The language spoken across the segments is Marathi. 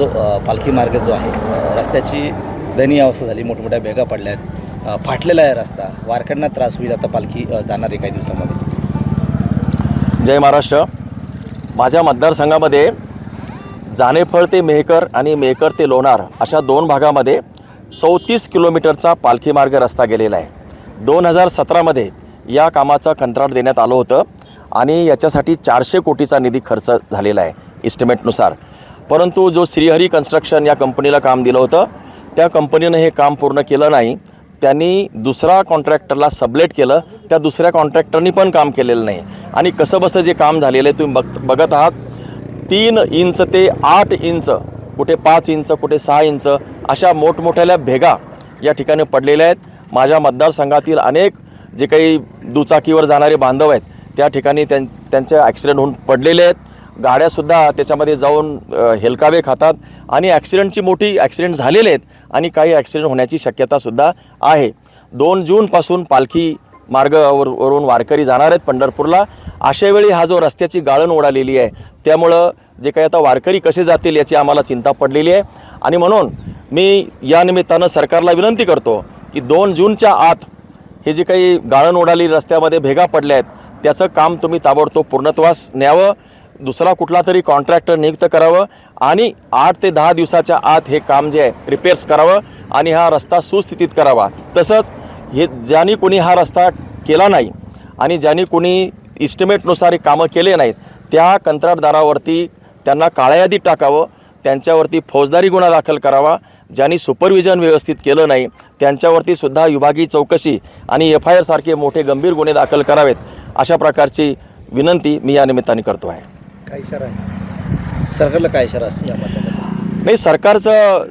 जो पालखी मार्ग जो आहे रस्त्याची दयनीय अवस्था झाली, मोठमोठ्या भेगा पडल्या आहेत, फाटलेला आहे रस्ता, वारकऱ्यांना त्रास होईल. आता पालखी जाणार आहे काही दिवसामध्ये. जय महाराष्ट्र. माझ्या मतदारसंघामध्ये जानेफळ ते मेहकर आणि मेहकर ते लोणार अशा 2 भागामध्ये 34 किलोमीटरचा पालखी मार्ग रस्ता गेलेला आहे. 2017मध्ये या कामाचं कंत्राट देण्यात आलं होतं आणि याच्यासाठी 400 कोटीचा निधी खर्च झालेला आहे इस्टिमेटनुसार. परंतु जो श्रीहरी कन्स्ट्रक्शन या कंपनीला काम दिलं होतं त्या कंपनीनं हे काम पूर्ण केलं नाही. त्यांनी दुसरा कॉन्ट्रॅक्टरला सबलेट केलं, त्या दुसऱ्या कॉन्ट्रॅक्टरनी पण काम केलेलं नाही आणि कसंबसं जे काम झालेलं आहे तुम्ही बघत आहात. 3 इंच ते 8 इंच, कुठे 5 इंच, कुठे 6 इंच अशा मोठमोठ्या भेगा या ठिकाणी पडलेल्या आहेत. माझ्या मतदारसंघातील अनेक जे काही दुचाकीवर जाणारे बांधव आहेत त्या ठिकाणी त्यांचे ॲक्सिडेंट होऊन पडलेले आहेत. गाड्यासुद्धा त्याच्यामध्ये जाऊन हेलकावे खातात आणि मोठी ॲक्सिडेंट झालेले आहेत आणि काही ॲक्सिडेंट होण्याची शक्यतासुद्धा आहे. 2 जूनपासून पालखी मार्गावरून वारकरी जाणार आहेत पंढरपूरला. अशावेळी हा जो रस्त्याची गाळण उडालेली आहे त्यामुळं जे काही आता वारकरी कसे जातील याची आम्हाला चिंता पडलेली आहे. आणि म्हणून मी या निमित्तानं सरकारला विनंती करतो की 2 जूनच्या आत हे जे काही गाळण उडाली रस्त्यामध्ये भेगा पडल्या आहेत त्याचं काम तुम्ही ताबडतोब पूर्णत्वास न्यावं. दुसरा कुठला तरी कॉन्ट्रॅक्टर नियुक्त करावं आणि 8 ते 10 दिवसाच्या आत हे काम जे आहे रिपेअर्स करावं आणि हा रस्ता सुस्थितीत करावा. तसंच हे ज्यांनी कोणी हा रस्ता केला नाही आणि ज्यांनी कोणी इस्टिमेटनुसार कामं केले नाहीत त्या कंत्राटदारावरती त्यांना काळ्या यादीत टाकावं, त्यांच्यावरती फौजदारी गुन्हा दाखल करावा. ज्यांनी सुपरविजन व्यवस्थित केलं नाही त्यांच्यावरती सुद्धा विभागीय चौकशी आणि FIR सारखे मोठे गंभीर गुन्हे दाखल करावेत. अशा प्रकारची विनंती मी या निमित्ताने करतो आहे. काय इशारा आहे सरकारला, काय इशारा असेल या माध्यमातून? नाही, सरकारचं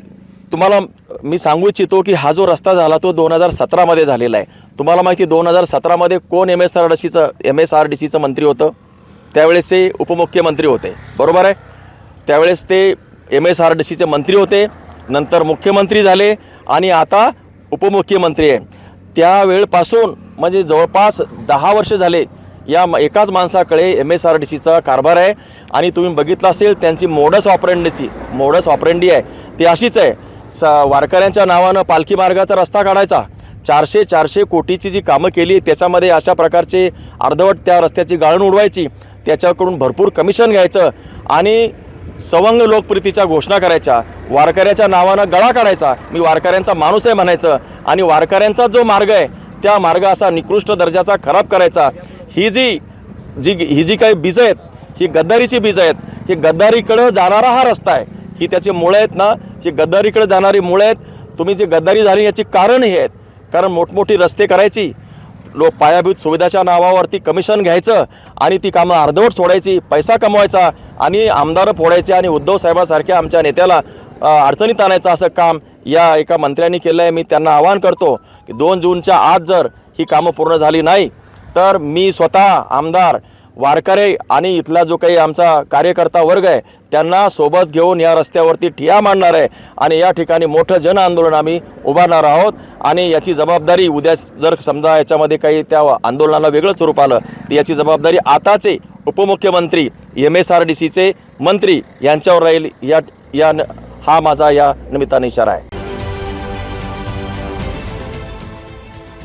तुम्हाला मी सांगू इच्छितो की हा जो रस्ता झाला तो 2017मध्ये झालेला आहे. तुम्हाला माहिती 2017मध्ये कोण MSRDCचं मंत्री होतं? त्यावेळेस ते उपमुख्यमंत्री होते, बरोबर आहे. त्यावेळेस ते MSRDCचे मंत्री होते, नंतर मुख्यमंत्री झाले आणि आता उपमुख्यमंत्री आहे. त्यावेळपासून म्हणजे जवळपास 10 वर्ष झाले या एकाच माणसाकडे MSRDCचा कारभार आहे. आणि तुम्ही बघितलं असेल त्यांची मोडस ऑपरेंडी आहे ती अशीच आहे. वारकऱ्यांच्या नावानं पालखी मार्गाचा रस्ता काढायचा, 400 कोटीची जी कामं केली त्याच्यामध्ये अशा प्रकारचे अर्धवट त्या रस्त्याची गाळण उडवायची, त्याच्याकडून भरपूर कमिशन घ्यायचं आणि सवंग लोकप्रियतेच्या घोषणा करायच्या, वारकऱ्याच्या नावानं गळा काढायचा, मी वारकऱ्यांचा माणूस आहे म्हणायचं आणि वारकऱ्यांचा जो मार्ग आहे त्या मार्ग असा निकृष्ट दर्जाचा खराब करायचा. ही जी काही बीजं आहेत ही गद्दारीची बीजं आहेत. ही गद्दारीकडं जाणारा हा रस्ता आहे, ही त्याची मुळं आहेत ना, ही गद्दारीकडे जाणारी मुळं आहेत. तुम्ही जी गद्दारी झाली याची कारण हे आहेत, कारण मोठमोठी रस्ते करायची, पायाभूत सुविधाच्या नावावरती कमिशन घ्यायचं आणि ती कामं अर्धवट सोडायची, पैसा कमवायचा आणि आमदारं फोडायचे आणि उद्धव साहेबासारख्या आमच्या नेत्याला अडचणीत आणायचं असं काम या एका मंत्र्यांनी केलं आहे. मी त्यांना आवाहन करतो की 2 जूनच्या आत जर ही कामं पूर्ण झाली नाही तर मी स्वतः आमदार, वारकरी आणि इथला जो काही आमचा कार्यकर्ता वर्ग आहे त्यांना सोबत घेऊन या रस्त्यावरती ठिय्या मांडणार आहे आणि या ठिकाणी मोठं जन आंदोलन आम्ही उभारणार आहोत. आणि याची जबाबदारी उद्या जर समजा याच्यामध्ये काही त्या आंदोलनाला वेगळं स्वरूप आलं तर याची जबाबदारी आताचे उपमुख्यमंत्री MSRDCचे मंत्री यांच्यावर राहील. हा माझा या निमित्ताने इशारा आहे.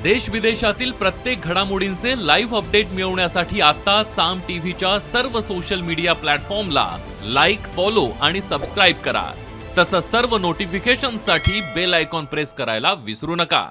देश विदेशातील प्रत्येक घडामोडींचे लाईव्ह अपडेट मिळवण्यासाठी आता साम टीव्हीच्या सर्व सोशल मीडिया प्लॅटफॉर्मला लाईक, फॉलो आणि सबस्क्राईब करा. तसंच सर्व नोटिफिकेशनसाठी बेल आयकॉन प्रेस करायला विसरू नका.